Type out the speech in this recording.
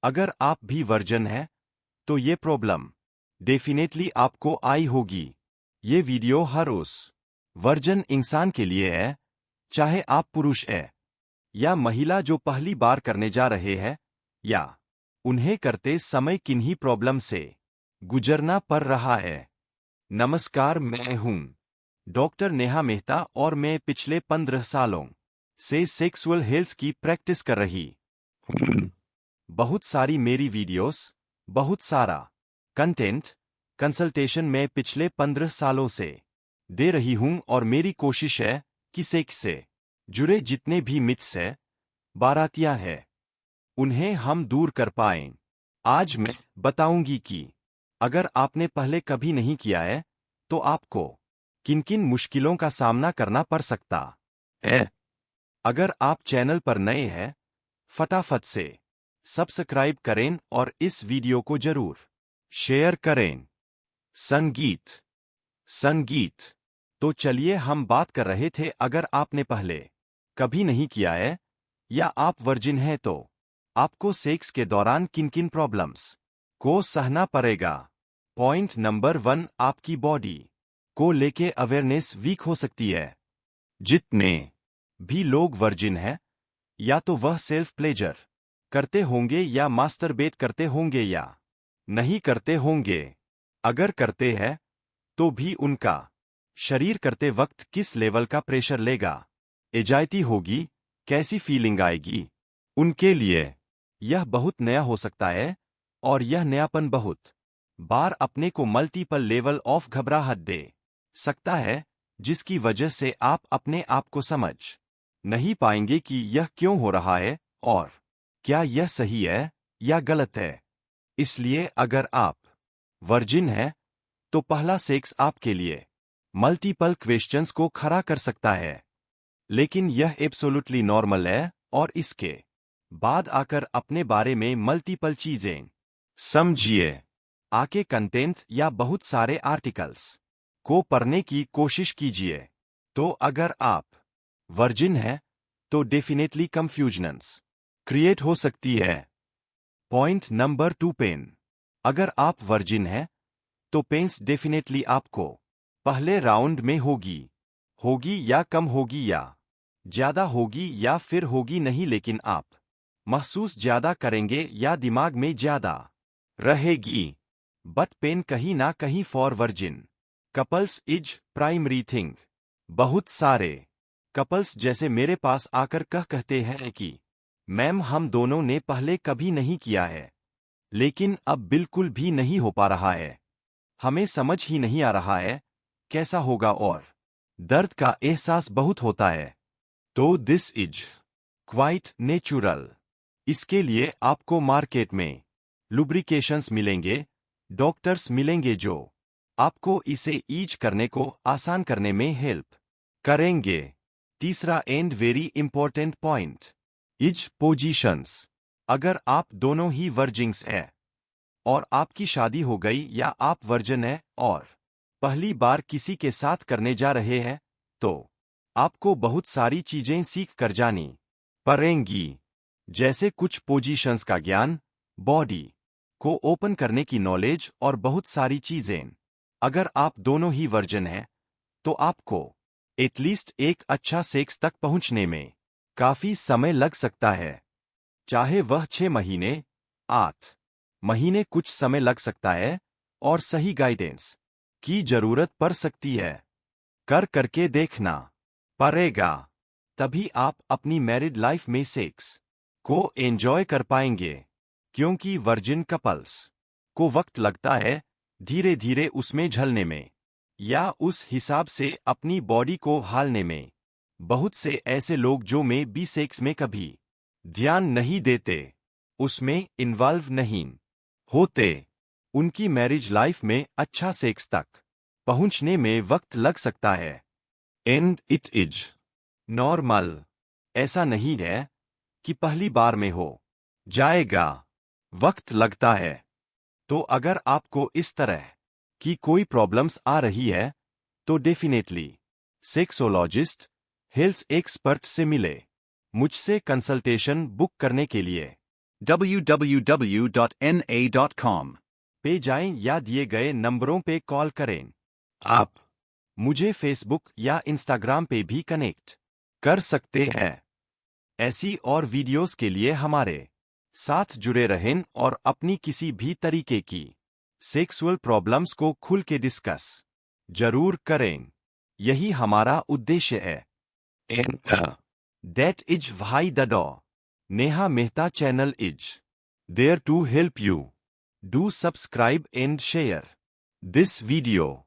अगर आप भी वर्जन है तो ये प्रॉब्लम डेफिनेटली आपको आई होगी। ये वीडियो हर उस वर्जन इंसान के लिए है, चाहे आप पुरुष है या महिला जो पहली बार करने जा रहे हैं या उन्हें करते समय किन्हीं प्रॉब्लम से गुजरना पड़ रहा है। नमस्कार, मैं हूं डॉक्टर नेहा मेहता और मैं पिछले 15 सालों से सेक्सुअल हेल्थ की प्रैक्टिस कर रही हूं। बहुत सारी मेरी वीडियोस, बहुत सारा कंटेंट कंसल्टेशन में पिछले 15 सालों से दे रही हूं और मेरी कोशिश है कि सेक्स से जुड़े जितने भी मिथ्स है, बारातियां हैं, उन्हें हम दूर कर पाएं। आज मैं बताऊंगी कि अगर आपने पहले कभी नहीं किया है तो आपको किन किन मुश्किलों का सामना करना पड़ सकता है। अगर आप चैनल पर नए हैं, फटाफट से सब्सक्राइब करें और इस वीडियो को जरूर शेयर करें। संगीत संगीत तो चलिए हम बात कर रहे थे, अगर आपने पहले कभी नहीं किया है या आप वर्जिन हैं तो आपको सेक्स के दौरान किन किन प्रॉब्लम्स को सहना पड़ेगा। पॉइंट नंबर 1, आपकी बॉडी को लेके अवेयरनेस वीक हो सकती है। जितने भी लोग वर्जिन हैं, या तो वह सेल्फ प्लेजर करते होंगे या मास्टरबेट करते होंगे या नहीं करते होंगे। अगर करते हैं तो भी उनका शरीर करते वक्त किस लेवल का प्रेशर लेगा, एजाइटी होगी, कैसी फीलिंग आएगी, उनके लिए यह बहुत नया हो सकता है और यह नयापन बहुत बार अपने को मल्टीपल लेवल ऑफ घबराहट दे सकता है, जिसकी वजह से आप अपने आप को समझ नहीं पाएंगे कि यह क्यों हो रहा है और क्या यह सही है या गलत है। इसलिए अगर आप वर्जिन हैं तो पहला सेक्स आपके लिए मल्टीपल क्वेश्चंस को खड़ा कर सकता है, लेकिन यह एब्सोल्युटली नॉर्मल है और इसके बाद आकर अपने बारे में मल्टीपल चीजें समझिए। आके कंटेंट या बहुत सारे आर्टिकल्स को पढ़ने की कोशिश कीजिए। तो अगर आप वर्जिन हैं तो डेफिनेटली कंफ्यूजन्स क्रिएट हो सकती है। Point number 2, pen. अगर आप वर्जिन हैं तो पेन्स डेफिनेटली आपको पहले राउंड में होगी या कम होगी या ज्यादा होगी या फिर होगी नहीं, लेकिन आप महसूस ज्यादा करेंगे या दिमाग में ज्यादा रहेगी। बट पेन कहीं ना कहीं for virgin couples is primary thing. बहुत सारे कपल्स जैसे मेरे पास आकर कहते हैं कि मैम, हम दोनों ने पहले कभी नहीं किया है, लेकिन अब बिल्कुल भी नहीं हो पा रहा है, हमें समझ ही नहीं आ रहा है कैसा होगा और दर्द का एहसास बहुत होता है। तो दिस इज क्वाइट नेचुरल। इसके लिए आपको मार्केट में लुब्रिकेशंस मिलेंगे, डॉक्टर्स मिलेंगे जो आपको इसे ईज करने को आसान करने में हेल्प करेंगे। तीसरा and very important point is positions. अगर आप दोनों ही वर्जिन्स हैं और आपकी शादी हो गई या आप वर्जिन हैं और पहली बार किसी के साथ करने जा रहे हैं, तो आपको बहुत सारी चीजें सीख कर जानी पड़ेंगी, जैसे कुछ पोजीशंस का ज्ञान, बॉडी को ओपन करने की नॉलेज और बहुत सारी चीजें। अगर आप दोनों ही वर्जिन हैं तो आपको एटलीस्ट एक अच्छा सेक्स तक पहुंचने में काफी समय लग सकता है, चाहे वह 6 महीने, 8 महीने, कुछ समय लग सकता है और सही गाइडेंस की जरूरत पड़ सकती है। करके देखना पड़ेगा, तभी आप अपनी मैरिड लाइफ में सेक्स को एंजॉय कर पाएंगे, क्योंकि वर्जिन कपल्स को वक्त लगता है धीरे धीरे उसमें ढलने में या उस हिसाब से अपनी बॉडी को हालने में। बहुत से ऐसे लोग जो में भी सेक्स में कभी ध्यान नहीं देते, उसमें इन्वॉल्व नहीं होते, उनकी मैरिज लाइफ में अच्छा सेक्स तक पहुंचने में वक्त लग सकता है। And it is normal. ऐसा नहीं है कि पहली बार में हो जाएगा, वक्त लगता है। तो अगर आपको इस तरह की कोई प्रॉब्लम्स आ रही है तो डेफिनेटली सेक्सोलॉजिस्ट, हेल्थ एक्सपर्ट से मिले। मुझसे कंसल्टेशन बुक करने के लिए www.na.com पे जाएं या दिए गए नंबरों पे कॉल करें। आप मुझे फेसबुक या इंस्टाग्राम पे भी कनेक्ट कर सकते हैं। ऐसी और वीडियोस के लिए हमारे साथ जुड़े रहें और अपनी किसी भी तरीके की सेक्सुअल प्रॉब्लम्स को खुल के डिस्कस जरूर करें। यही हमारा उद्देश्य है। दैट इज व्हाई द डॉ Neha Mehta channel is there to help you. Do subscribe and share this video.